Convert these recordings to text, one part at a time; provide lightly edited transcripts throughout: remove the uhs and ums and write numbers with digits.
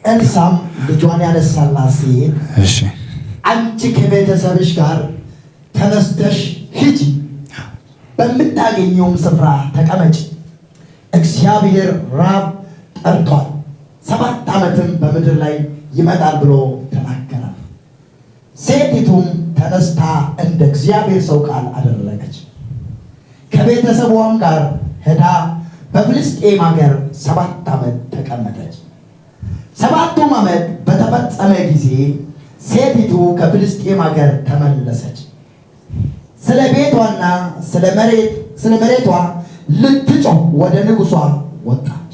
ኤልሳም ልጇን ያነሳላት ሴት እሺ አንቺ ከቤተሰብሽ ጋር ተነስተሽ ሂጂ፣ በምታገኘውም ስፍራ ተቀመጪ፣ እግዚአብሔር ራብ ጠርቷል፣ 7 ዓመትም በምድር ላይ ይመጣል ብሎ ተናገረ። ሴቲቱም ተነስታ እንደ እግዚአብሔር ሰው ቃል አደረገች። ከቤተሰቧም ጋር ሄዳ በፍልስጤም ሀገር 7 ዓመት ተቀመጠች። 7ቱም ዓመት በተፈጸመ ጊዜ ሴቲቱ ከፍልስጤም ሀገር ተመለሰች። ስለ ቤቷና ስለ መሬቷ ልትጮህ ወደ ንጉሷ ወጣች።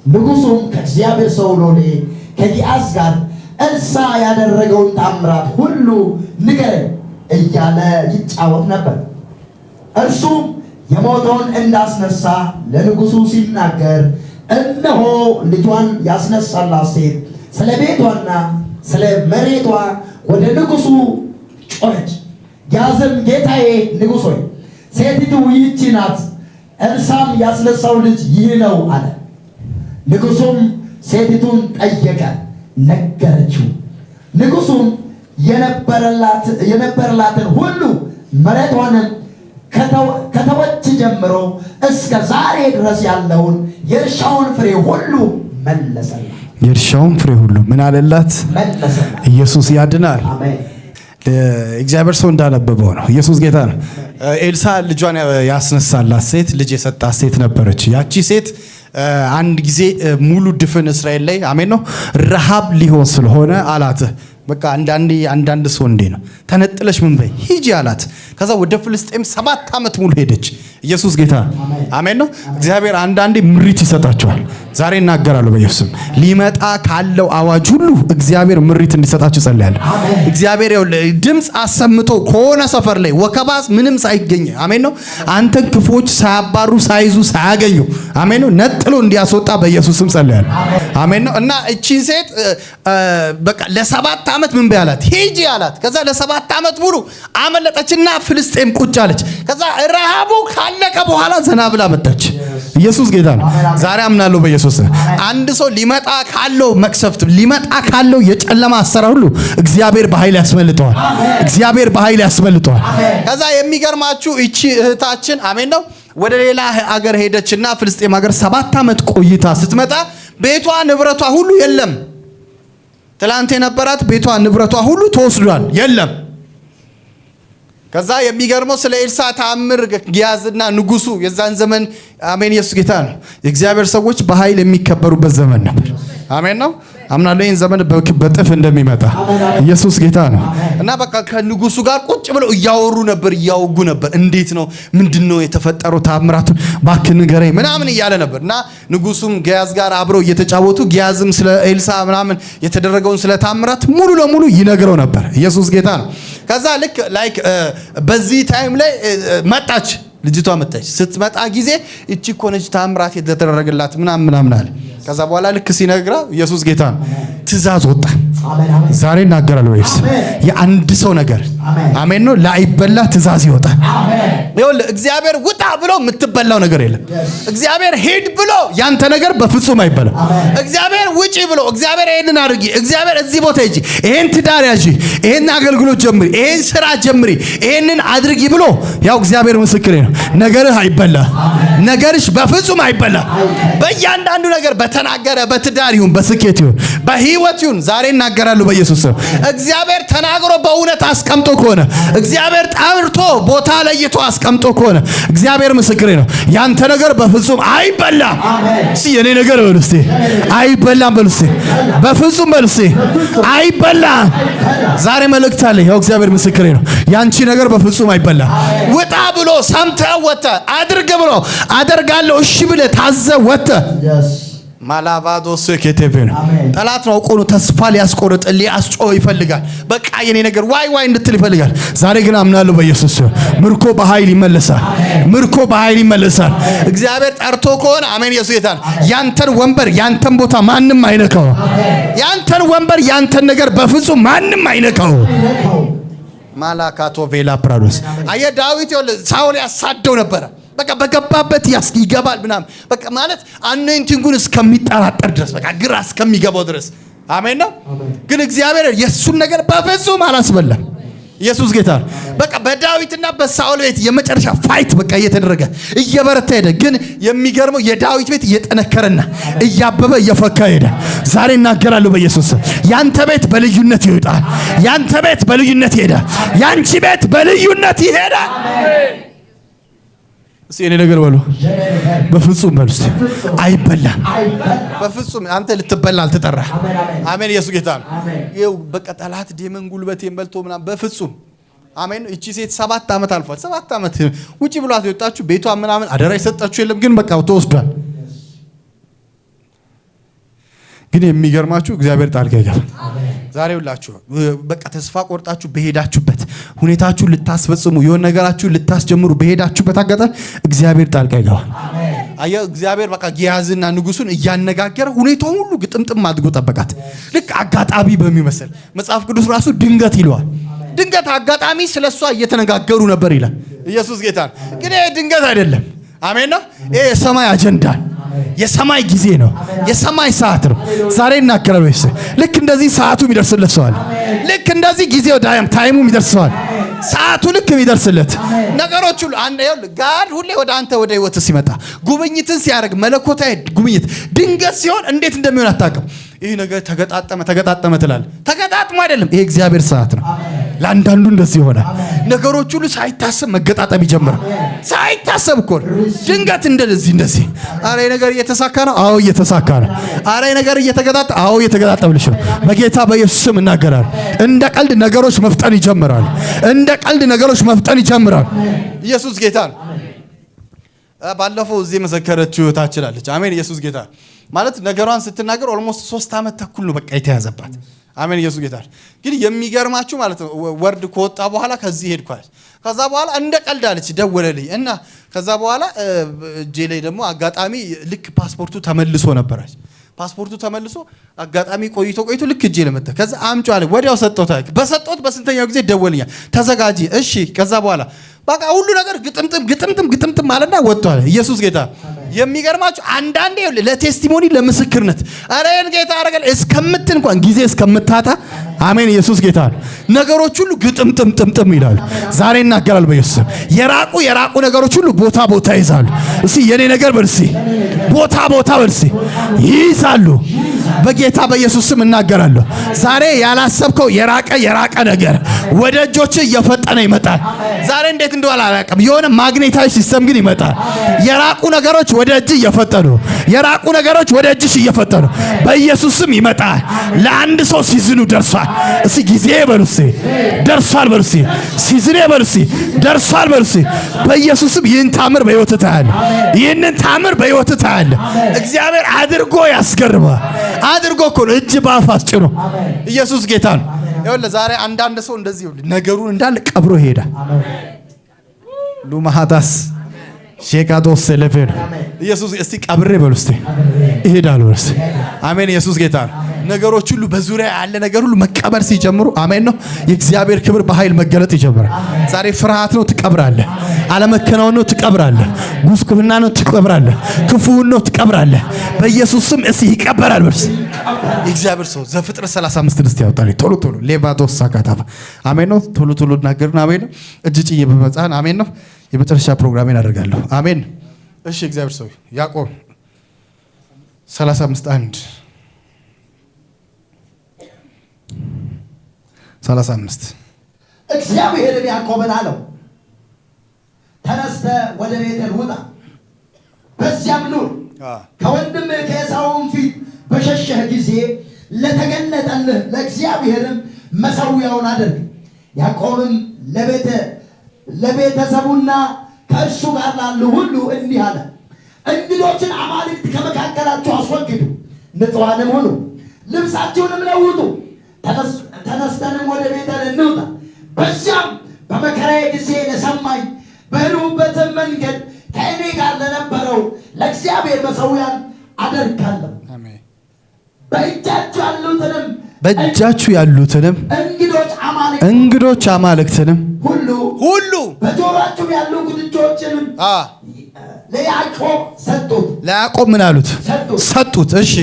ንጉሱም ከእግዚአብሔር ሰው ሎሌ ከጊያዝ ጋር ኤልሳ ያደረገውን ታምራት ሁሉ ንገረኝ እያለ ይጫወት ነበር። እርሱም የሞተውን እንዳስነሳ ለንጉሱ ሲናገር እነሆ ልጇን ያስነሳላት ሴት ስለ ቤቷና ስለ መሬቷ ወደ ንጉሱ ጮኸች። ጊያዝም ጌታዬ ንጉሥ ሆይ ሴቲቱ ይህች ናት፣ ኤልሳም ያስነሳው ልጅ ይህ ነው አለ። ንጉሱም ሴቲቱን ጠየቀ፣ ነገረችው። ንጉሱም የነበረላትን ሁሉ መሬቷንም ከተወች ጀምሮ እስከ ዛሬ ድረስ ያለውን የእርሻውን ፍሬ ሁሉ መለሰላት። የእርሻውን ፍሬ ሁሉ ምን አለላት? መለሰላት። ኢየሱስ ያድናል። አሜን። እግዚአብሔር ሰው እንዳነበበው ነው። ኢየሱስ ጌታ ነው። ኤልሳ ልጇን ያስነሳላት ሴት ልጅ የሰጣት ሴት ነበረች። ያቺ ሴት አንድ ጊዜ ሙሉ ድፍን እስራኤል ላይ አሜን ነው ረሃብ ሊሆን ስለሆነ አላት። በቃ አንዳንድ ሰው እንዴ ነው ተነጥለሽ ምን በይ ሂጂ አላት። ከዛ ወደ ፍልስጤም 7 ዓመት ሙሉ ሄደች። ኢየሱስ ጌታ አሜን ነው። እግዚአብሔር አንዳንዴ ምሪት ይሰጣቸዋል። ዛሬ እናገራለሁ በኢየሱስም ሊመጣ ካለው አዋጅ ሁሉ እግዚአብሔር ምሪት እንዲሰጣችሁ ጸልያለሁ። እግዚአብሔር ድምጽ አሰምቶ ከሆነ ሰፈር ላይ ወከባስ ምንም ሳይገኝ አሜን ነው አንተን ክፎች ሳያባሩ ሳይዙ ሳያገኙ አሜን ነው ነጥሎ እንዲያስወጣ በኢየሱስም ጸልያለሁ። አሜን ነው። እና እቺ ሴት በቃ ለ7 ዓመት ምን በያላት ሂጂ አላት። ከዛ ለ7 ዓመት ሙሉ አመለጠችና ፍልስጤም ቁጭ አለች። ከዛ ረሃቡ ካለቀ በኋላ ዘና ብላ መጣች። ኢየሱስ ጌታ ነው። ዛሬ አምናለሁ በኢየሱስ አንድ ሰው ሊመጣ ካለው መክሰፍት ሊመጣ ካለው የጨለማ አሰራር ሁሉ እግዚአብሔር በኃይል ያስመልጠዋል። እግዚአብሔር በኃይል ያስመልጠዋል። ከዛ የሚገርማችሁ እቺ እህታችን አሜን ነው ወደ ሌላ ሀገር ሄደችና ፍልስጤም ሀገር 7 ዓመት ቆይታ ስትመጣ ቤቷ ንብረቷ ሁሉ የለም። ትላንት የነበራት ቤቷ ንብረቷ ሁሉ ተወስዷል፣ የለም። ከዛ የሚገርመው ስለ ኤልሳ ተአምር ጊያዝና ንጉሱ የዛን ዘመን አሜን ኢየሱስ ጌታ ነው። የእግዚአብሔር ሰዎች በኃይል የሚከበሩበት ዘመን ነበር። አሜን ነው። አምናለሁ ይህን ዘመን በጥፍ እንደሚመጣ ኢየሱስ ጌታ ነው። እና በቃ ከንጉሱ ጋር ቁጭ ብለው እያወሩ ነበር፣ እያወጉ ነበር። እንዴት ነው ምንድነው የተፈጠረው ተአምራቱን እባክህ ንገረኝ ምናምን እያለ ነበር። እና ንጉሱም ጊያዝ ጋር አብረው እየተጫወቱ ጊያዝም ስለ ኤልሳ ምናምን የተደረገውን ስለ ተአምራት ሙሉ ለሙሉ ይነግረው ነበር። ኢየሱስ ጌታ ነው። ከዛ ልክ ላይክ በዚህ ታይም ላይ መጣች ልጅቷ መጣች። ስትመጣ ጊዜ እቺ እኮ ነች ተአምራት የተደረገላት ምናምን አለ። ከዛ በኋላ ልክ ሲነግራ ኢየሱስ ጌታ ነው ትእዛዝ ወጣ። ዛሬ እናገራለሁ ወይስ የአንድ ሰው ነገር አሜን ነው ላይበላ ትእዛዝ ይወጣል። ይኸውልህ እግዚአብሔር ውጣ ብሎ የምትበላው ነገር የለም። እግዚአብሔር ሂድ ብሎ ያንተ ነገር በፍጹም አይበላም። እግዚአብሔር ውጪ ብሎ እግዚአብሔር ይሄንን አድርጊ፣ እግዚአብሔር እዚህ ቦታ ሂጂ፣ ይሄን ትዳር ያዢ፣ ይሄን አገልግሎት ጀምሪ፣ ይሄን ስራ ጀምሪ፣ ይሄንን አድርጊ ብሎ ያው እግዚአብሔር ምስክሬ ነው ነገርህ አይበላም። ነገርሽ በፍጹም አይበላም። በእያንዳንዱ ነገር በተናገረ በትዳር ይሁን በስኬት ይሁን በህይወት ይሁን ዛሬ እናገራለሁ በኢየሱስ ስም እግዚአብሔር ተናግሮ በእውነት አስቀምጦ ከሆነ እግዚአብሔር ጠርቶ ቦታ ለይቶ አስቀምጦ ከሆነ እግዚአብሔር ምስክሬ ነው ያንተ ነገር በፍጹም አይበላም። እሺ የኔ ነገር በሉ እስቲ አይበላም በሉ እስቲ በፍጹም በሉ እስቲ አይበላም። ዛሬ መልእክት አለ። ያው እግዚአብሔር ምስክሬ ነው ያንቺ ነገር በፍጹም አይበላም። ውጣ ብሎ ሰምተህ ወጥተህ አድርግ ብሎ አደርጋለሁ እሺ ብለህ ታዘህ ወጥተህ ማላባዶስ ከተበነ ጠላት ነው ቆኖ ተስፋ ሊያስቆርጥ ሊያስጮህ ይፈልጋል። በቃ የኔ ነገር ዋይ እንድትል ይፈልጋል። ዛሬ ግን አምናለሁ በኢየሱስ ምርኮ በኃይል ይመለሳል። ምርኮ በኃይል ይመለሳል። እግዚአብሔር ጠርቶ ከሆነ አሜን ኢየሱስ ጌታ ያንተን ወንበር ያንተን ቦታ ማንም አይነካው። ያንተን ወንበር ያንተን ነገር በፍጹም ማንም አይነካው። ማላካቶ ቬላ ፕራዶስ አየ ዳዊት ሳውል ያሳደው ነበር። በቃ በገባበት ይገባል ምናምን በቃ ማለት አኖይንቲንጉን እስከሚጠራጠር ድረስ በቃ ግራ እስከሚገባው ድረስ አሜን ነው። ግን እግዚአብሔር የሱን ነገር በፍጹም አላስበላም። ኢየሱስ ጌታ ነው። በቃ በዳዊትና በሳኦል ቤት የመጨረሻ ፋይት በቃ እየተደረገ እየበረታ ሄደ። ግን የሚገርመው የዳዊት ቤት እየጠነከረና እያበበ እየፈካ ሄደ። ዛሬ እናገራለሁ በኢየሱስ ያንተ ቤት በልዩነት ይወጣል። ያንተ ቤት በልዩነት ይሄዳል። ያንቺ ቤት በልዩነት ይሄዳል። እስቲ እኔ ነገር በሉ በፍጹም በሉ እስቲ አይበላም። በፍጹም አንተ ልትበላ አልተጠራህ። አሜን። ኢየሱስ ጌታ ነው። ይኸው በቃ ጠላት ዴመን ጉልበቴን በልቶ ምናምን በፍጹም አሜን። እቺ ሴት 7 ዓመት አልፏል። 7 ዓመት ውጪ ብሏት የወጣችሁ ቤቷ ምናምን አደራ የሰጣችሁ የለም። ግን በቃ ተወስዷል። ግን የሚገርማችሁ እግዚአብሔር ጣልቃ ይገባል። ዛሬ ሁላችሁ በቃ ተስፋ ቆርጣችሁ በሄዳችሁበት ሁኔታችሁ ልታስፈጽሙ የሆነ ነገራችሁ ልታስጀምሩ በሄዳችሁበት አጋጣሚ እግዚአብሔር ጣልቃ ይገባል። አየህ እግዚአብሔር በቃ ጊያዝና ንጉሱን እያነጋገረ ሁኔታውን ሁሉ ግጥምጥም አድርጎ ጠበቃት። ልክ አጋጣሚ በሚመስል መጽሐፍ ቅዱስ ራሱ ድንገት ይለዋል። ድንገት አጋጣሚ ስለሷ እየተነጋገሩ ነበር ይላል። ኢየሱስ ጌታ ነው። ግን ይሄ ድንገት አይደለም። አሜን ነው። ይሄ የሰማይ አጀንዳ የሰማይ ጊዜ ነው። የሰማይ ሰዓት ነው። ዛሬ እናገራለሁ ወይስ ልክ እንደዚህ ሰዓቱ የሚደርስለት ሰው አለ። ልክ እንደዚህ ጊዜው ታይሙ የሚደርሰዋል። ሰዓቱ ልክ የሚደርስለት ነገሮች ሁሉ አንተ ይኸውልህ ጋር ሁሌ ወደ አንተ ወደ ህይወት ሲመጣ ጉብኝትን ሲያደርግ መለኮታዊ ጉብኝት ድንገት ሲሆን እንዴት እንደሚሆን አታውቅም። ይሄ ነገር ተገጣጠመ ትላለህ። ተገጣጥሞ አይደለም። ይሄ እግዚአብሔር ሰዓት ነው። ለአንዳንዱ እንደዚህ ይሆናል። ነገሮች ሁሉ ሳይታሰብ መገጣጠም ይጀምራል። ሳይታሰብ እኮ ድንገት እንደዚህ አሬ ነገር እየተሳካ ነው። አዎ እየተሳካ ነው። አሬ ነገር እየተገጣጠመ አዎ እየተገጣጠመልሽ ነው። በጌታ በኢየሱስ ስም እናገራለሁ። እንደ ቀልድ ነገሮች መፍጠን ይጀምራሉ። እንደ ቀልድ ነገሮች መፍጠን ይጀምራሉ። ኢየሱስ ጌታ ነው። ባለፈው እዚህ መሰከረችው ታችላለች። አሜን። ኢየሱስ ጌታ ማለት ነገሯን ስትናገር ኦልሞስት 3 ዓመት ተኩል ነው በቃ የተያዘባት። አሜን። ኢየሱስ ጌታ ግን የሚገርማችሁ ማለት ነው ወርድ ከወጣ በኋላ ከዚህ ሄድኳል። ከዛ በኋላ እንደ ቀልድ አለች ደወለልኝ እና ከዛ በኋላ እጄ ላይ ደግሞ አጋጣሚ ልክ ፓስፖርቱ ተመልሶ ነበራች። ፓስፖርቱ ተመልሶ አጋጣሚ ቆይቶ ልክ እጄ ለመጣ ከዛ አምጪ አለ። ወዲያው ሰጠሁት። በሰጠሁት በስንተኛው ጊዜ ደወልኛል። ተዘጋጂ እሺ። ከዛ በኋላ በቃ ሁሉ ነገር ግጥምጥም አለና ወጥቷል። ኢየሱስ ጌታ የሚገርማችሁ አንዳንዴ ለቴስቲሞኒ ለምስክርነት አሬን ጌታ አረጋል እስከምትል እንኳን ጊዜ እስከምታጣ አሜን። ኢየሱስ ጌታ ነገሮች ሁሉ ግጥምጥም ይላሉ። ዛሬ እናገራለሁ በኢየሱስ የራቁ ነገሮች ሁሉ ቦታ ይዛሉ። እሺ የኔ ነገር በርሲ ቦታ በርሲ ይይዛሉ። በጌታ በኢየሱስ ስም እናገራለሁ። ዛሬ ያላሰብከው የራቀ ነገር ወደ እጆች እየፈጠነ ይመጣል። ዛሬ እንዴት እንደዋላ አላውቅም። የሆነ ማግኔታዊ ሲስተም ግን ይመጣል። የራቁ ነገሮች ወደ እጅ እየፈጠኑ የራቁ ነገሮች ወደ እጅሽ እየፈጠኑ በኢየሱስ ስም ይመጣል። ለአንድ ሰው ሲዝኑ ደርሷል። እሺ ጊዜ በርሲ ደርሷል። በርሲ ሲዝኔ በርሲ ደርሷል። በርሲ በኢየሱስ ስም ይህን ታምር በሕይወት ታያለ። ይህንን ታምር በሕይወት ታያለ። እግዚአብሔር አድርጎ ያስገርማል። አድርጎ እኮ ነው እጅ ባፍ አስጭኖ። ኢየሱስ ጌታ ነው። ይኸውልህ ዛሬ አንዳንድ ሰው እንደዚህ ነገሩን እንዳለ ቀብሮ ይሄዳል። ሉማሃታስ ሼካዶስ ሰለፈን ኢየሱስ እስቲ ቀብሬ በሉ እስቲ እሄዳለሁ እስቲ አሜን። ኢየሱስ ጌታ ነው። ነገሮች ሁሉ በዙሪያ ያለ ነገር ሁሉ መቀበር ሲጀምሩ አሜን ነው የእግዚአብሔር ክብር በኃይል መገለጥ ይጀምራል። ዛሬ ፍርሃት ነው ትቀብራለህ። አለመከናወን ነው ትቀብራለህ። ጉስቁልና ነው ትቀብራለህ። ክፉውን ነው ትቀብራለህ። በኢየሱስ ስም እስቲ ይቀበራል። በርስ የእግዚአብሔር ሰው ዘፍጥረት 35 እስቲ ያውጣል። ቶሎ ሌቫዶስ ሳካታፋ አሜን ነው። ቶሎ እናገርና አሜን ነው። እጅ ጭዬ በመጻን አሜን ነው። የመጨረሻ ፕሮግራሜን አደርጋለሁ። አሜን። እሺ እግዚአብሔር ሰው ያዕቆብ 35:1 35 እግዚአብሔርም ያዕቆብን አለው ተነስተህ ወደ ቤቴል ውጣ፣ በዚያም ኑር። ከወንድምህ ከዔሳውም ፊት በሸሸህ ጊዜ ለተገለጠልህ ለእግዚአብሔርም መሠዊያውን አድርግ። ያዕቆብም ለቤተሰቡና ከእርሱ ጋር ላሉ ሁሉ እንዲህ አለ፣ እንግዶችን አማልክት ከመካከላችሁ አስወግዱ፣ ንጹሐንም ሁኑ፣ ልብሳችሁንም ለውጡ። ተነስተንም ወደ ቤቴል እንውጣ፣ በዚያም በመከራዬ ጊዜ ለሰማኝ በሄድሁበትም መንገድ ከእኔ ጋር ለነበረው ለእግዚአብሔር መሠዊያን አደርጋለሁ። በእጃችሁ ያሉትንም እንግዶች አማልክትንም ሁሉ በጆሮአችሁ ያሉ ጉትቾችንም ለያዕቆብ ሰጡት። ለያዕቆብ ምን አሉት? ሰጡት። እሺ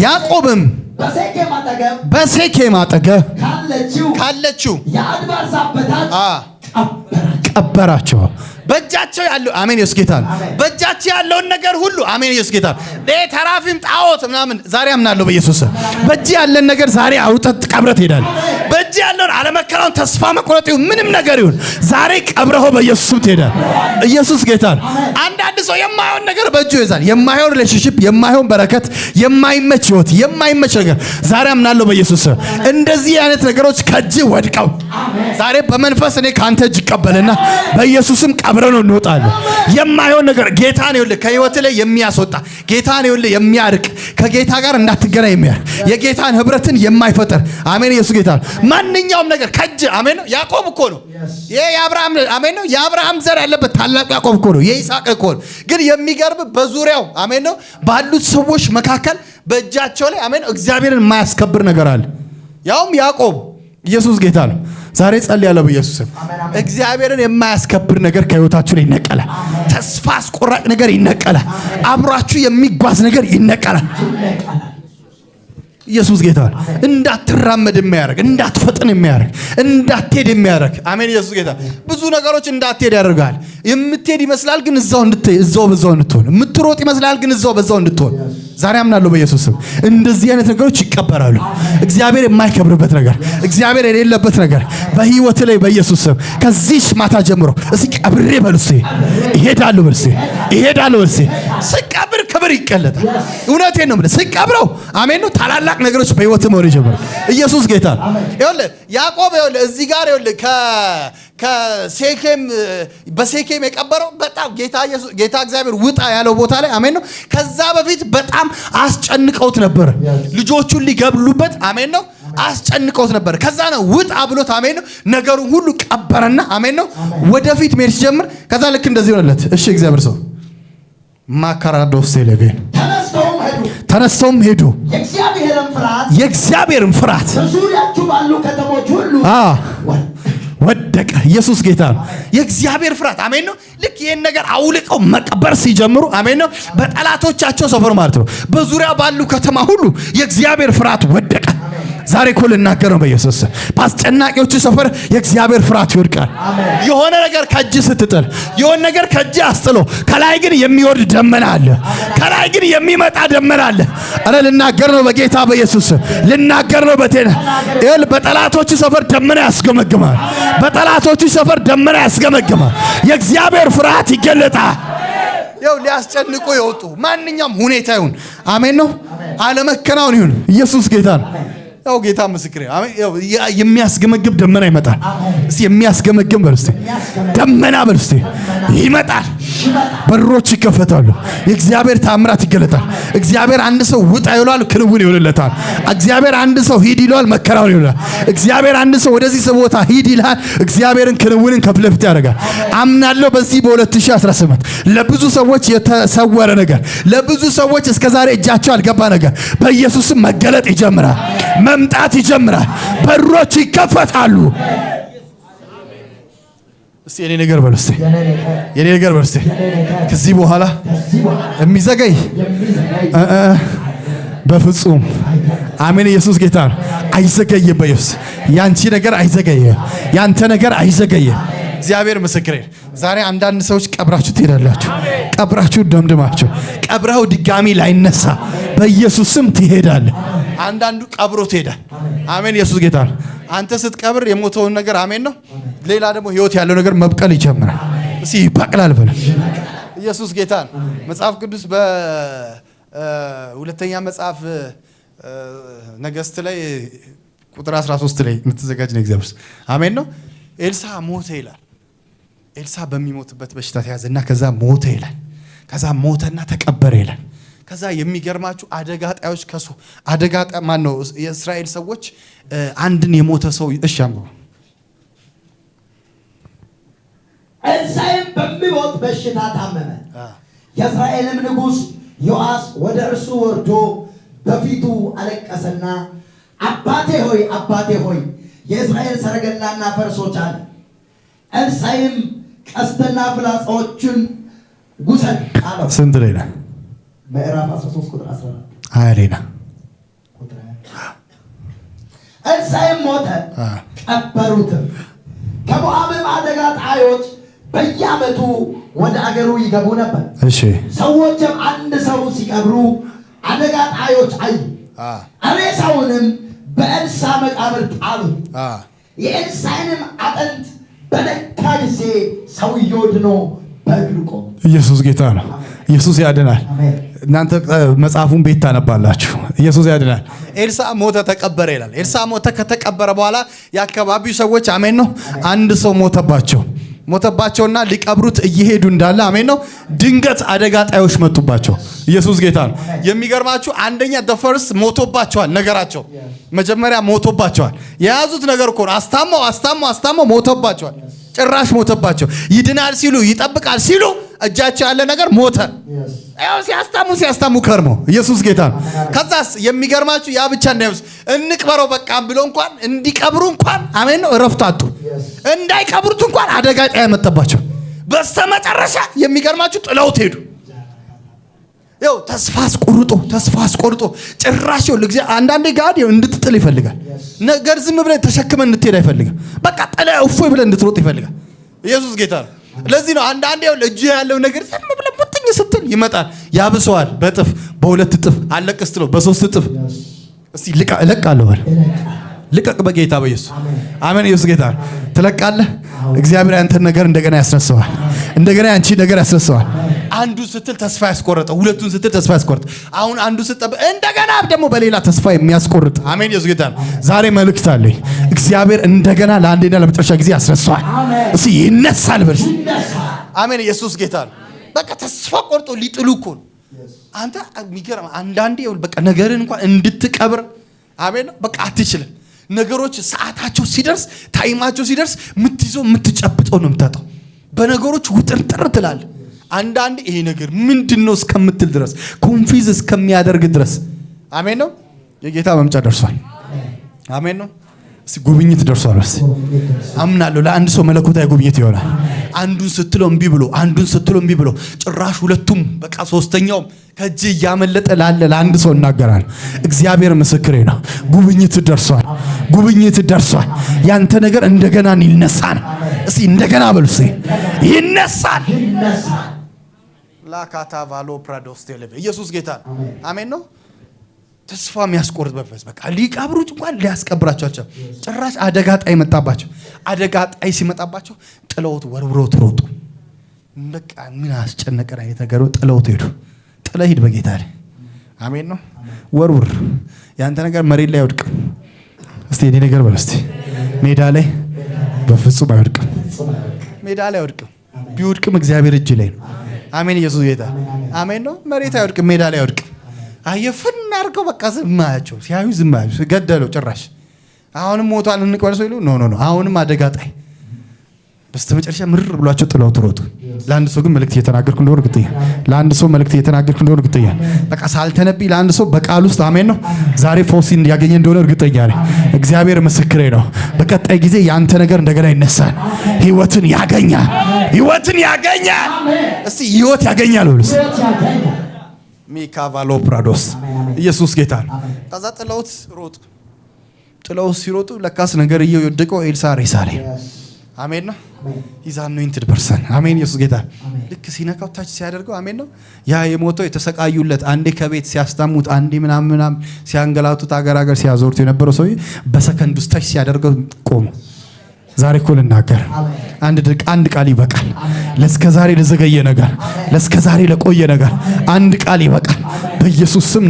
ያዕቆብም በሴኬም አጠገብ ካለችው የአድባር ዛፍ በታች ቀበራቸው። በእጃቸው ያለው አሜን ኢየሱስ ጌታ ነው። በእጃቸው ያለውን ነገር ሁሉ አሜን ኢየሱስ ጌታ ነው። ተራፊም ጣዖት ምናምን ዛሬ አምናለሁ በኢየሱስ። በእጅ ያለን ነገር ዛሬ አውጥተህ ቀብረህ ትሄዳለህ። በእጅ ያለውን አለመከራውን ተስፋ መቁረጥ ይሁን ምንም ነገር ይሁን ዛሬ ቀብረኸው በኢየሱስ ትሄዳለህ። ኢየሱስ ጌታ ነው። አንዳንድ ሰው የማይሆን ነገር በእጁ ይዛል። የማይሆን ሪሌሽንሺፕ፣ የማይሆን በረከት፣ የማይመች ህይወት፣ የማይመች ነገር ዛሬ አምናለሁ በኢየሱስ። እንደዚህ አይነት ነገሮች ከእጅ ወድቀው ዛሬ በመንፈስ እኔ ካንተ እጅ ቀበልና በኢየሱስም ቀብረን ነው እንወጣለን። የማይሆን ነገር ጌታን ይወል ከህይወት ላይ የሚያስወጣ ጌታን ይወል የሚያርቅ ከጌታ ጋር እንዳትገናኝ የሚያርቅ የጌታን ህብረትን የማይፈጠር አሜን ኢየሱስ ጌታ ነው። ማንኛውም ነገር ከእጅ አሜን ነው። ያዕቆብ እኮ ነው ይሄ የአብርሃም አሜን ነው። የአብርሃም ዘር ያለበት ታላቅ ያዕቆብ እኮ ነው። የይስሐቅ እኮ ነው። ግን የሚገርም በዙሪያው አሜን ነው ባሉት ሰዎች መካከል በእጃቸው ላይ አሜን እግዚአብሔርን የማያስከብር ነገር አለ። ያውም ያዕቆብ ኢየሱስ ጌታ ነው። ዛሬ ጸልያለሁ በኢየሱስ ስም እግዚአብሔርን የማያስከብር ነገር ከህይወታችሁ ላይ ይነቀላል። ተስፋ አስቆራጭ ነገር ይነቀላል። አብራችሁ የሚጓዝ ነገር ይነቀላል። ኢየሱስ ጌታ ነው። እንዳትራመድ የሚያደርግ እንዳትፈጥን የሚያደርግ እንዳትሄድ የሚያደርግ አሜን ኢየሱስ ጌታ ብዙ ነገሮች እንዳትሄድ ያደርጋል። የምትሄድ ይመስላል ግን እዛው በዛው እንድትሆን የምትሮጥ ይመስላል ግን እዛው በዛው እንድትሆን ዛሬ አምናለሁ በኢየሱስ ስም እንደዚህ አይነት ነገሮች ይቀበራሉ። እግዚአብሔር የማይከብርበት ነገር እግዚአብሔር የሌለበት ነገር በህይወት ላይ በኢየሱስ ስም ከዚህ ማታ ጀምሮ እስኪ ቀብሬ በልሴ እሄዳለሁ በልሴ እሄዳለሁ በልሴ ስቀብር ክብር ይቀለጣል። እውነቴን ነው ማለት ስቀብረው አሜን ነው ታላላቅ ነገሮች በህይወት መሆን ይጀምራል። ኢየሱስ ጌታ ይኸውልህ ያዕቆብ ይኸውልህ እዚህ ጋር ይኸውልህ ከሴኬም በሴኬም የቀበረው በጣም ጌታ እግዚአብሔር ውጣ ያለው ቦታ ላይ አሜን ነው። ከዛ በፊት በጣም አስጨንቀውት ነበር። ልጆቹን ሊገድሉበት አሜን ነው አስጨንቀውት ነበር። ከዛ ነው ውጣ ብሎት አሜን ነው ነገሩን ሁሉ ቀበረና አሜን ነው ወደፊት መሄድ ሲጀምር ከዛ ልክ እንደዚህ ሆነለት። እሺ እግዚአብሔር ሰው ማካራዶስ ለገን ተነስተውም ሄዱ። የእግዚአብሔርን ፍርሃት በዙሪያችሁ ባሉ ከተሞች ሁሉ ወደቀ። ኢየሱስ ጌታ ነው። የእግዚአብሔር ፍርሃት አሜን ነው። ልክ ይሄን ነገር አውልቀው መቀበር ሲጀምሩ አሜን ነው በጠላቶቻቸው ሰፈር ማለት ነው በዙሪያ ባሉ ከተማ ሁሉ የእግዚአብሔር ፍርሃት ወደቀ። ዛሬ እኮ ልናገር ነው በኢየሱስ በአስጨናቂዎቹ ሰፈር የእግዚአብሔር ፍርሃት ይወድቃል። የሆነ ነገር ከእጅ ስትጥል የሆነ ነገር ከእጅ አስጥሎ ከላይ ግን የሚወርድ ደመና አለ። ከላይ ግን የሚመጣ ደመና አለ። አረ ልናገር ነው በጌታ በኢየሱስ ልናገር ነው በቴና ይል በጠላቶቹ ሰፈር ደመና ያስገመግማል። በጠላቶቹ ሰፈር ደመና ያስገመግማል። የእግዚአብሔር ፍርሃት ይገለጣል። ያው ሊያስጨንቁ የወጡ ማንኛውም ሁኔታ ይሁን አሜን ነው አለመከናወን ይሁን ኢየሱስ ጌታ ነው። ያው ጌታ ምስክሬ አሜን። ያው የሚያስገመግም ደመና ይመጣል። እስቲ የሚያስገመግም በል እስቲ ደመና በል እስቲ ይመጣል። በሮች ይከፈታሉ። የእግዚአብሔር ታምራት ይገለጣል። እግዚአብሔር አንድ ሰው ውጣ ይሏል ክንውን ይሆንለታል። እግዚአብሔር አንድ ሰው ሂድ ይሏል መከራውን ይሆናል። እግዚአብሔር አንድ ሰው ወደዚህ ቦታ ሂድ ይላል እግዚአብሔርን ክንውንን ከፍለፍት ያደርጋል። አምናለሁ በዚህ በ2018 ለብዙ ሰዎች የተሰወረ ነገር ለብዙ ሰዎች እስከዛሬ እጃቸው አልገባ ነገር በኢየሱስም መገለጥ ይጀምራል። መምጣት ይጀምራል። በሮች ይከፈታሉ። እስቲ የኔ ነገር በል እስቲ የኔ ነገር በል እስቲ ከዚህ በኋላ የሚዘገይ በፍጹም አሜን። ኢየሱስ ጌታ ነው። አይዘገይም። በኢየሱስ ያንቺ ነገር አይዘገይም። ያንተ ነገር አይዘገይም። እግዚአብሔር ምስክሬ ዛሬ አንዳንድ ሰዎች ቀብራችሁ ትሄዳላችሁ። ቀብራችሁ ደምድማችሁ ቀብራው ድጋሚ ላይነሳ በኢየሱስ ስም ትሄዳለህ። አንዳንዱ ቀብሮ ትሄዳል። አሜን። ኢየሱስ ጌታ ነው። አንተ ስትቀብር የሞተውን ነገር አሜን ነው ሌላ ደግሞ ህይወት ያለው ነገር መብቀል ይጀምራል። እስቲ ይበቅላል በል። ኢየሱስ ጌታ ነው። መጽሐፍ ቅዱስ በሁለተኛ መጽሐፍ ነገሥት ላይ ቁጥር 13 ላይ የምትዘጋጅ ነው እግዚአብሔር አሜን ነው። ኤልሳ ሞተ ይላል። ኤልሳ በሚሞትበት በሽታ ተያዘና ከዛ ሞተ ይላል። ከዛ ሞተና ተቀበረ ይላል። ከዛ የሚገርማችሁ አደጋ ጣዮች ከሱ አደጋ ማን ነው የእስራኤል ሰዎች አንድን የሞተ ሰው እሻም ኤልሳዕም በሚሞት በሽታ ታመመ። የእስራኤልም ንጉሥ ዮአስ ወደ እርሱ ወርዶ በፊቱ አለቀሰና አባቴ ሆይ የእስራኤል ሰረገላና ፈረሶች አለ። ኤልሳዕም ቀስትና ፍላጻዎችን ጉሰን አለው። ስንት ላይ ነው? ምዕራፍ 13 ቁጥር 14 አይ ላይ ነው ኤልሳዕም ሞተ፣ ቀበሩትም። ከሞዓብም አደጋ ጣዮች በየዓመቱ ወደ አገሩ ይገቡ ነበር። ሰዎችም አንድ ሰው ሲቀብሩ አደጋ ጣዮች አዩ። ሬሳውንም በኤልሳዕ መቃብር ጣሉ። የኤልሳዕንም አጥንት በነካ ጊዜ ሰውየው ድኖ በእግሩ ቆመ። ኢየሱስ ጌታ ነው። ኢየሱስ ያድናል። እናንተ መጽሐፉን ቤት ታነባላችሁ። ኢየሱስ ያድናል። ኤልሳዕ ሞተ ተቀበረ ይላል። ኤልሳዕ ሞተ ከተቀበረ በኋላ የአካባቢው ሰዎች አሜን ነው አንድ ሰው ሞተባቸውና ሊቀብሩት እየሄዱ እንዳለ አሜን ነው ድንገት አደጋ ጣዮች መጡባቸው። ኢየሱስ ጌታ ነው። የሚገርማችሁ አንደኛ ደፈርስ ሞቶባቸዋል። ነገራቸው መጀመሪያ ሞቶባቸዋል። የያዙት ነገር እኮ አስታመው ሞቶባቸዋል። ጭራሽ ሞተባቸው። ይድናል ሲሉ ይጠብቃል ሲሉ እጃቸው ያለ ነገር ሞተ። ያው ሲያስታሙ ከርሞ ኢየሱስ ጌታ ነው። ከዛስ የሚገርማችሁ ያ ብቻ እንዳይወስ እንቅበረው በቃ ብሎ እንኳን እንዲቀብሩ እንኳን አሜን ነው እረፍት አጡ። እንዳይቀብሩት እንኳን አደጋ ጣያ መጣባቸው። በስተመጨረሻ የሚገርማችሁ ጥለውት ሄዱ። ያው ተስፋ አስቆርጦ ጭራሽ ለእግዚአብሔር አንዳንዴ ጋር እንድትጥል ይፈልጋል። ነገር ዝም ብለህ ተሸክመህ እንድትሄድ አይፈልግም። በቃ ጥለህ እፎይ ብለህ እንድትሮጥ ይፈልጋል። ኢየሱስ ጌታ ነው። ለዚህ ነው አንዳንዴ እጅ ያለው ነገር ዝም ብለህ ሙጥኝ ስትል ይመጣል፣ ያብሰዋል። በጥፍ በሁለት እጥፍ አለቅስ ትለው በሶስት እጥፍ እስቲ እለቃለሁ በል ልቀቅ በጌታ በኢየሱስ አሜን። ኢየሱስ ጌታ ነው። ትለቃለህ። እግዚአብሔር አንተን ነገር እንደገና ያስነሳዋል። እንደገና አንቺ ነገር ያስነሳዋል። አንዱን ስትል ተስፋ ያስቆርጠ፣ ሁለቱን ስትል ተስፋ ያስቆርጥ። አሁን አንዱ ስትጠብ እንደገና ደግሞ በሌላ ተስፋ የሚያስቆርጥ አሜን። ኢየሱስ ጌታ ነው። ዛሬ መልእክት አለኝ። እግዚአብሔር እንደገና ለአንዴና ለመጨረሻ ጊዜ ያስነሳዋል። እስቲ ይነሳል በል አሜን። ኢየሱስ ጌታ ነው። በቃ ተስፋ ቆርጦ ሊጥሉ እኮ ነው። አንተ የሚገርም አንዳንዴ በቃ ነገርን እንኳን እንድትቀብር አሜን ነው በቃ አትችልም። ነገሮች ሰዓታቸው ሲደርስ ታይማቸው ሲደርስ ምትይዘው ምትጨብጠው ነው የምታጣው። በነገሮች ውጥርጥር ትላለህ። አንዳንዴ ይሄ ነገር ምንድነው እስከምትል ድረስ ኮንፊዝ እስከሚያደርግ ድረስ አሜን ነው። የጌታ መምጫ ደርሷል። አሜን ነው። እስቲ ጉብኝት ደርሷል። እስቲ አምናለሁ ለአንድ ሰው መለኮታዊ ጉብኝት ይሆናል። አንዱን ስትለው እምቢ ብሎ ጭራሽ ሁለቱም በቃ ሶስተኛውም ከእጅ እያመለጠ ላለ ለአንድ ሰው እናገራለሁ። እግዚአብሔር ምስክሬ ነው። ጉብኝት ደርሷል። ያንተ ነገር እንደገና ይነሳል። እስቲ እንደገና በሉ እስቲ ይነሳል። ላካታ ቫሎ ፕራዶስ ቴሌቪ ኢየሱስ ጌታ አሜን ነው። ተስፋ የሚያስቆርጥ በፈስ በቃ ሊቀብሩት እንኳን ሊያስቀብራቸው ጭራሽ አደጋ ጣይ መጣባቸው። አደጋ ጣይ ሲመጣባቸው ጥለውት ወርውሮት ሮጡ። በቃ ምን አስጨነቀና የተገረው ጥለውት ሄዱ። ጥለህ ሂድ በጌታ ላይ አሜን ነው። ወርውር ያንተ ነገር መሬት ላይ አይወድቅም። እስቲ እኔ ነገር በል እስቲ ሜዳ ላይ በፍጹም አይወድቅም። ሜዳ ላይ አይወድቅም። ቢወድቅም እግዚአብሔር እጅ ላይ ነው። አሜን። ኢየሱስ ጌታ አሜን ነው። መሬት አይወድቅም፣ ሜዳ ላይ አይወድቅም። አየፈን አድርገው በቃ ዝማያቸው ሲያዩ ዝማያቸው ገደለው ጭራሽ። አሁንም ሞቷል እንቀበል ሰው ይሉ ኖ አሁንም አደጋ ጣይ በስተመጨረሻ ምርር ብሏቸው ጥለው ተሮጡ። ለአንድ ሰው ግን መልእክት እየተናገርኩ እንደሆነ እርግጠኛ በቃ ሳልተነብይ ለአንድ ሰው በቃል ውስጥ አሜን ነው ዛሬ ፈውስ ያገኘ እንደሆነ እርግጠኛ ነኝ። እግዚአብሔር ምስክሬ ነው። በቀጣይ ጊዜ ያንተ ነገር እንደገና ይነሳል። ህይወትን ያገኛል። እስቲ ህይወት ያገኛል ወልስ ሚካቫሎ ፕራዶስ ኢየሱስ ጌታ ነው። ከዛ ጥለውት ሲሮጡ ለካስ ነገር እየወደቀው ኤልሳዕ ሬሳ ላይ አሜን ነው። ሂዝ አኖይንትድ ፐርሰን አሜን። ኢየሱስ ጌታ ልክ ሲነካው ታች ሲያደርገው አሜን ነው። ያ የሞተው የተሰቃዩለት አንዴ ከቤት ሲያስታሙት አንዴ ምናምን ሲያንገላቱት አገር ሲያዞርቱ የነበረው ሰው በሰከንድ ውስጥ ታች ሲያደርገው ቆሞ ዛሬ እኮ ልናገር አንድ ቃል ይበቃል። ለስከዛሬ ለዘገየ ነገር ለስከዛሬ ለቆየ ነገር አንድ ቃል ይበቃል። በኢየሱስ ስም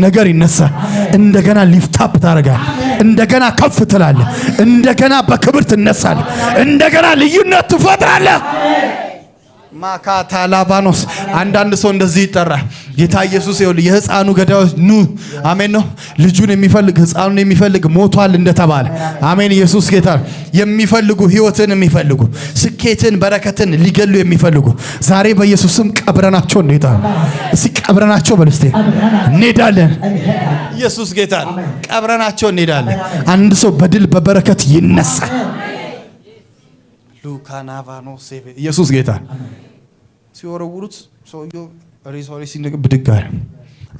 ነገር ይነሳል። እንደገና ሊፍታፕ ታደርጋለህ። እንደገና ከፍ ትላለህ። እንደገና በክብር ትነሳለህ። እንደገና ልዩነት ትፈጥራለህ። ማካታ ላባኖስ አንዳንድ ሰው እንደዚህ ይጠራል። ጌታ ኢየሱስ ይኸውልህ የሕፃኑ ገዳዮች ኑ አሜን ነው። ልጁን የሚፈልግ ሕፃኑን የሚፈልግ ሞቷል እንደተባለ አሜን። ኢየሱስ ጌታ የሚፈልጉ ህይወትን የሚፈልጉ ስኬትን በረከትን ሊገሉ የሚፈልጉ ዛሬ በኢየሱስም ቀብረናቸው እንሄዳለን። እስቲ ቀብረናቸው በልስቴ እንሄዳለን። ኢየሱስ ጌታ ቀብረናቸው እንሄዳለን። አንድ ሰው በድል በበረከት ይነሳል። ሉካናቫኖ ሴቭ ኢየሱስ ጌታ ሲወረውሩት ሰውየው ሬሳው ላይ ሲነቅ ብድግ አለ።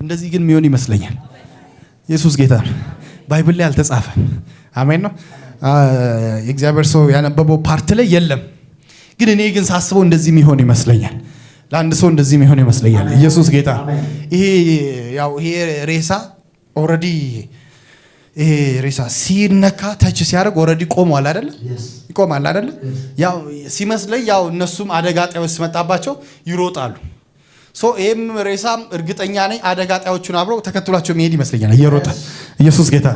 እንደዚህ ግን የሚሆን ይመስለኛል። ኢየሱስ ጌታ ባይብል ላይ አልተጻፈም። አሜን ነው። የእግዚአብሔር ሰው ያነበበው ፓርት ላይ የለም። ግን እኔ ግን ሳስበው እንደዚህ የሚሆን ይመስለኛል። ለአንድ ሰው እንደዚህ የሚሆን ይመስለኛል። ኢየሱስ ጌታ። ይሄ ሬሳ ኦልሬዲ ይሄ ሬሳ ሲነካ ተች ሲያደርግ ኦልሬዲ ቆሟል አይደለ? ይቆማል አይደለ? ያው ሲመስለኝ ያው እነሱም አደጋ ጣዮች ሲመጣባቸው ይሮጣሉ። ይሄም ሬሳም እርግጠኛ ነኝ አደጋ ጣዮቹን አብረው ተከትሏቸው መሄድ ይመስለኛል። ይሮጣል። ኢየሱስ ጌታ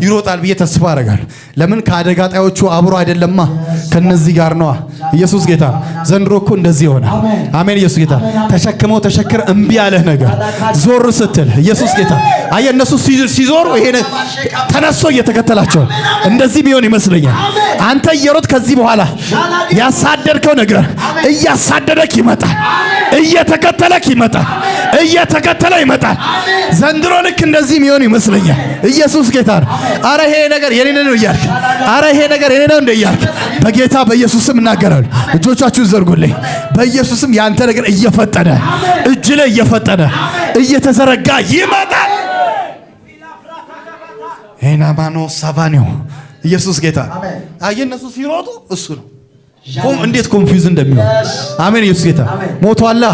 ይሮጣል ብዬ ተስፋ አደርጋለሁ። ለምን ከአደጋ ጣዮቹ አብሮ አይደለማ ከነዚህ ጋር ነዋ። ኢየሱስ ጌታ። ዘንድሮ እኮ እንደዚህ ሆነ። አሜን። ኢየሱስ ጌታ። ተሸክመው ተሸክረ እምቢ ያለህ ነገር ዞር ስትል ኢየሱስ ጌታ አየ እነሱ ሲዞሩ ይሄ ተነስቶ እየተከተላቸው እንደዚህ ቢሆን ይመስለኛል። አንተ እየሮጥ ከዚህ በኋላ ያሳደድከው ነገር እያሳደደክ ይመጣል። እየተከተለክ ይመጣል። እየተከተለ ይመጣል። ዘንድሮ ልክ እንደዚህ የሚሆን ይመስለኛል። ኢየሱስ ጌታ ነው። አረ ይሄ ነገር የኔ ነው እያልክ፣ አረ ይሄ ነገር የኔ ነው እያልክ በጌታ በኢየሱስም እናገራለሁ። እጆቻችሁን ዘርጉልኝ። በኢየሱስም ያንተ ነገር እየፈጠነ እጅ ላይ እየፈጠነ እየተዘረጋ ይመጣል። ኤናማኖ ሳቫኒዮ ኢየሱስ ጌታ። አየ እነሱ ሲሮጡ እሱ ነው እንዴት ኮንፊውዝ እንደሚሆን። አሜን። ኢየሱስ ጌታ። ሞቷላ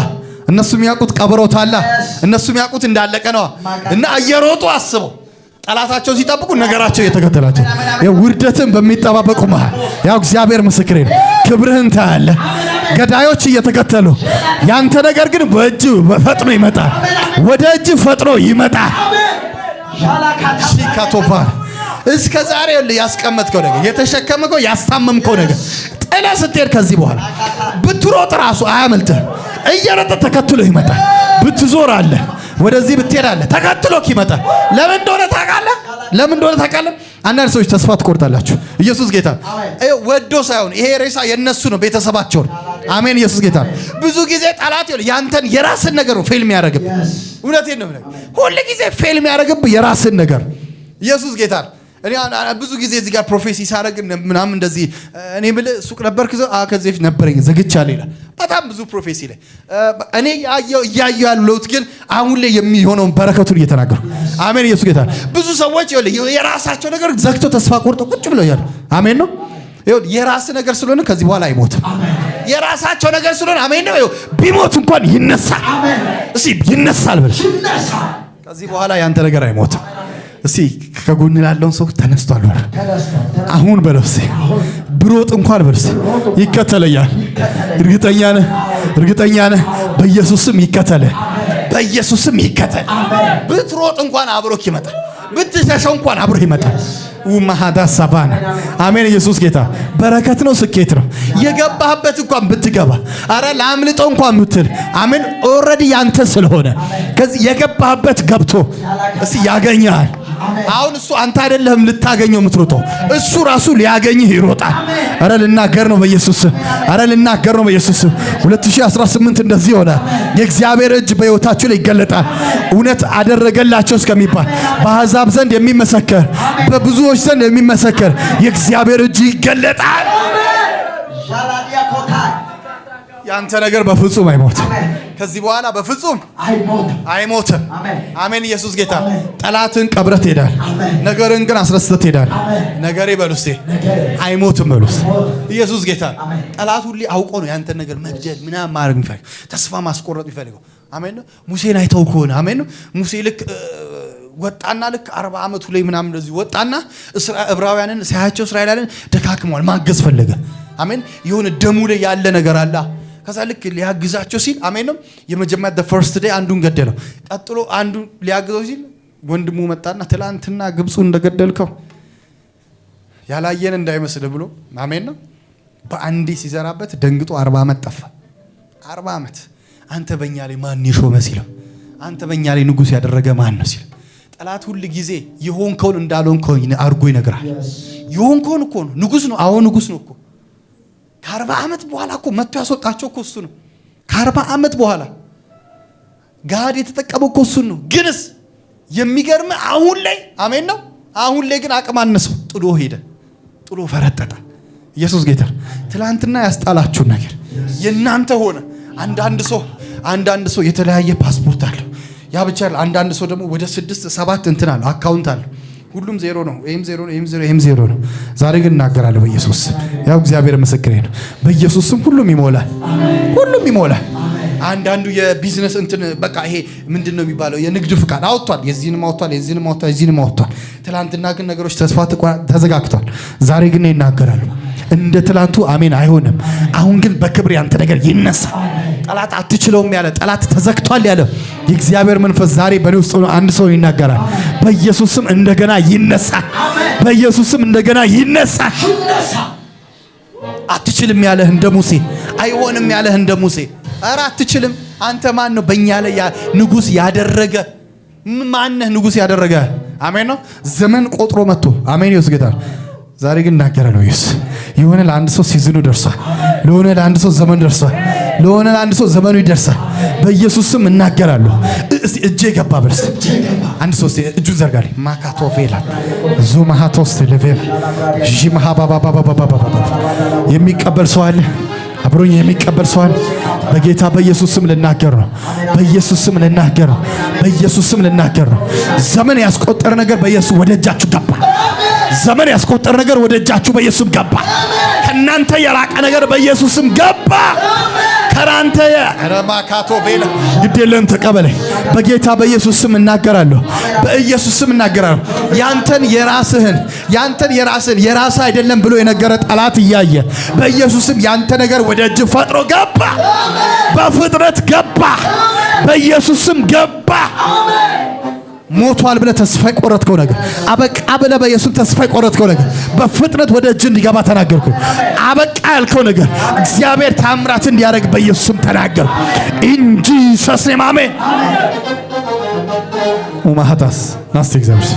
እነሱ የሚያውቁት ቀብሮታላ እነሱ የሚያውቁት እንዳለቀ ነው። እና እየሮጡ አስበው ጠላታቸው ሲጠብቁ ነገራቸው እየተከተላቸው ውርደትን በሚጠባበቁ መሃል ያው እግዚአብሔር ምስክሬ ነው ክብርህን ታያለህ። ገዳዮች እየተከተሉ ያንተ ነገር ግን በእጅ ፈጥኖ ይመጣል። ወደ እጅ ፈጥኖ ይመጣል። ሺካቶፋ እስከ ዛሬ ያስቀመጥከው ነገር የተሸከመከው ያስታመምከው ነገር ጥላ ስትሄድ ከዚህ በኋላ ብትሮጥ ራሱ አያመልጥህ። እየሮጠ ተከትሎ ይመጣል። ብትዞር አለ ወደዚህ ብትሄድ አለ ተከትሎክ ይመጣል። ለምን እንደሆነ ታውቃለህ? ለምን እንደሆነ ታውቃለህ? አንዳንድ ሰዎች ተስፋ ትቆርጣላችሁ። ኢየሱስ ጌታ። ወዶ ሳይሆን ይሄ ሬሳ የነሱ ነው፣ ቤተሰባቸው ነው። አሜን። ኢየሱስ ጌታ። ብዙ ጊዜ ጠላት ያንተን የራስን ነገር ነው ፌል የሚያደርግብህ። እውነቴን ነው። ሁሉ ጊዜ ፌል የሚያደርግብህ የራስን ነገር። ኢየሱስ ጌታ። እኔ ብዙ ጊዜ እዚህ ጋር ፕሮፌሲ ሳደርግ ምናምን እንደዚህ እኔ የምልህ ሱቅ ነበርክ ከዚህ በፊት ነበረኝ ዘግቻለሁ ይላል። በጣም ብዙ ፕሮፌሲ ላይ እኔ እያየሁ ያለሁት ግን አሁን ላይ የሚሆነውን በረከቱን እየተናገሩ። አሜን። ኢየሱስ ጌታ። ብዙ ሰዎች የራሳቸው ነገር ዘግቶ ተስፋ ቆርጠው ቁጭ ብለው ያሉ። አሜን ነው። የራስ ነገር ስለሆነ ከዚህ በኋላ አይሞትም። የራሳቸው ነገር ስለሆነ አሜን ነው። ቢሞት እንኳን ይነሳል። እሺ ይነሳል ብለህ ከዚህ በኋላ ያንተ ነገር አይሞትም። እስቲ ከጎን ላለውን ሰው ተነስቷል በለው። አሁን በለው እስቲ ብሮጥ እንኳን በለው እስቲ ይከተለኛል። እርግጠኛ ነህ? እርግጠኛ ነህ? በኢየሱስም ይከተለ፣ በኢየሱስም ይከተል። ብትሮጥ እንኳን አብሮክ ይመጣል። ብትሸሸው እንኳን አብሮ ይመጣል። ወማሃዳ ሳባና አሜን። ኢየሱስ ጌታ። በረከት ነው፣ ስኬት ነው። የገባህበት እንኳን ብትገባ አረ ላምልጠው እንኳን ብትል አሜን ኦልሬዲ ያንተ ስለሆነ ከዚህ የገባህበት ገብቶ እስቲ ያገኛል። አሁን እሱ አንተ አይደለህም ልታገኘው የምትሮጠው፣ እሱ ራሱ ሊያገኝህ ይሮጣል። አረ ልናገር ነው በኢየሱስ። አረ ልናገር ነው በኢየሱስ። 2018 እንደዚህ ሆነ። የእግዚአብሔር እጅ በሕይወታችሁ ላይ ይገለጣል። እውነት አደረገላቸው እስከሚባል በአሕዛብ ዘንድ የሚመሰከር በብዙዎች ዘንድ የሚመሰከር የእግዚአብሔር እጅ ይገለጣል። ያንተ ነገር በፍጹም አይሞትም። ከዚህ በኋላ በፍጹም አይሞትም። አሜን። ኢየሱስ ጌታ። ጠላትን ቀብረህ ትሄዳለህ፣ ነገርን ግን አስረስተህ ትሄዳለህ። ነገሬ በሉስቴ አይሞትም በሉስ። ኢየሱስ ጌታ። ጠላት ሁሌ አውቆ ነው ያንተ ነገር መግደል ምናምን ማድረግ የሚፈልገው፣ ተስፋ ማስቆረጥ የሚፈልገው። አሜን ነው። ሙሴን አይተው ከሆነ አሜን ነው። ሙሴ ልክ ወጣና ልክ 40 ዓመቱ ላይ ምናምን እንደዚህ ወጣና ዕብራውያንን ሳያቸው እስራኤላውያንን ደካክመዋል፣ ማገዝ ፈለገ። አሜን። የሆነ ደሙ ላይ ያለ ነገር አለ። ከዛ ልክ ሊያግዛቸው ሲል አሜን ነው የመጀመሪያ the first day አንዱን ገደለው። ቀጥሎ አንዱ ሊያግዘው ሲል ወንድሙ መጣና ትላንትና ግብፁ እንደገደልከው ያላየን እንዳይመስል ብሎ አሜን ነው በአንዴ ሲዘራበት ደንግጦ 40 ዓመት ጠፋ። 40 ዓመት አንተ በእኛ ላይ ማን ይሾመ ሲለው፣ አንተ በእኛ ላይ ንጉሥ ያደረገ ማን ነው ሲል፣ ጠላት ሁሉ ጊዜ የሆንከውን እንዳልሆንከው አርጎ ይነግራል። የሆንከውን እኮ ነው ንጉሥ ነው። አዎ ንጉሥ ነው እኮ። ከ40 ዓመት በኋላ እኮ መጥቶ ያስወጣቸው እኮ እሱ ነው። ከ40 ዓመት በኋላ ጋድ የተጠቀመው እኮ እሱን ነው። ግንስ የሚገርም አሁን ላይ አሜን ነው። አሁን ላይ ግን አቅም አነሰው፣ ጥሎ ሄደ፣ ጥሎ ፈረጠጠ። ኢየሱስ ጌታ። ትላንትና ያስጣላችሁ ነገር የናንተ ሆነ። አንዳንድ ሰው የተለያየ ፓስፖርት አለው። ያ ብቻ አይደል። አንዳንድ ሰው ደግሞ ወደ 6 7 እንትን አለው፣ አካውንት አለው። ሁሉም ዜሮ ነው። ይሄም ዜሮ ነው፣ ይሄም ዜሮ ነው። ዛሬ ግን እናገራለሁ በኢየሱስ ያው እግዚአብሔር ምስክሬ ነው። በኢየሱስም ሁሉም ይሞላል፣ ሁሉም ይሞላል። አንዳንዱ የቢዝነስ እንትን በቃ ይሄ ምንድነው የሚባለው የንግድ ፍቃድ አውጥቷል፣ የዚህንም አውጥቷል። ትላንትና ግን ነገሮች ተስፋ ተዘጋግቷል። ዛሬ ግን ይናገራሉ እንደ ትላንቱ አሜን አይሆንም። አሁን ግን በክብር ያንተ ነገር ይነሳ። ጠላት አትችለውም ያለ ጠላት ተዘግቷል ያለ የእግዚአብሔር መንፈስ ዛሬ በኔ ውስጥ አንድ ሰው ይናገራል። በኢየሱስም እንደገና ይነሳ፣ በኢየሱስም እንደገና ይነሳ። አትችልም ያለህ እንደ ሙሴ፣ አይሆንም ያለህ እንደ ሙሴ። ኧረ አትችልም አንተ ማን ነው በእኛ ላይ ንጉሥ ያደረገ? ማነህ ንጉሥ ያደረገ? አሜን ነው። ዘመን ቆጥሮ መጥቶ አሜን ይወስ ጌታ ዛሬ ግን እናገራለሁ ኢየሱስ የሆነ ለአንድ ሰው ሲዝኑ ደርሷል። ለሆነ ለአንድ ሰው ዘመኑ ደርሷል። ለሆነ ለአንድ ሰው ዘመኑ ይደርሳል። በኢየሱስ ስም እናገራለሁ። እጄ ገባ በርስ አንድ ሰው እጁን ዘርጋልኝ። ማካቶ ቬላ ዙማሃቶስ ለቬላ ጂማሃባባባባባባ የሚቀበል ሰው አለ። አብሮኝ የሚቀበል ሰው አለ። በጌታ በኢየሱስ ስም ልናገር ነው። በኢየሱስ ስም ልናገር ነው። በኢየሱስ ስም ልናገር ነው። ዘመን ያስቆጠረ ነገር በኢየሱስ ወደ እጃችሁ ገባ። ዘመን ያስቆጠረ ነገር ወደ እጃችሁ በኢየሱስ ገባ። ከናንተ የራቀ ነገር በኢየሱስ ስም ገባ። ከራንተ ረማካቶ ቬላ ግዴለም ተቀበለኝ። በጌታ በኢየሱስ ስም እናገራለሁ። በኢየሱስ ስም እናገራለሁ። ያንተን የራስህን የራስ አይደለም ብሎ የነገረ ጠላት እያየ በኢየሱስ ስም ያንተ ነገር ወደ እጅ ፈጥሮ ገባ። በፍጥረት ገባ። በኢየሱስ ስም ገባ። ሞቷል ብለህ ተስፋ የቆረጥከው ነገር አበቃ ብለህ በኢየሱስ ተስፋ የቆረጥከው ነገር በፍጥነት ወደ እጅ እንዲገባ ተናገርኩ። አበቃ ያልከው ነገር እግዚአብሔር ታምራት እንዲያደርግ በኢየሱስ ስም ተናገርኩ። እንጂ ሰስኔ ማሜ ኡማሃታስ ናስቲ እግዚአብሔር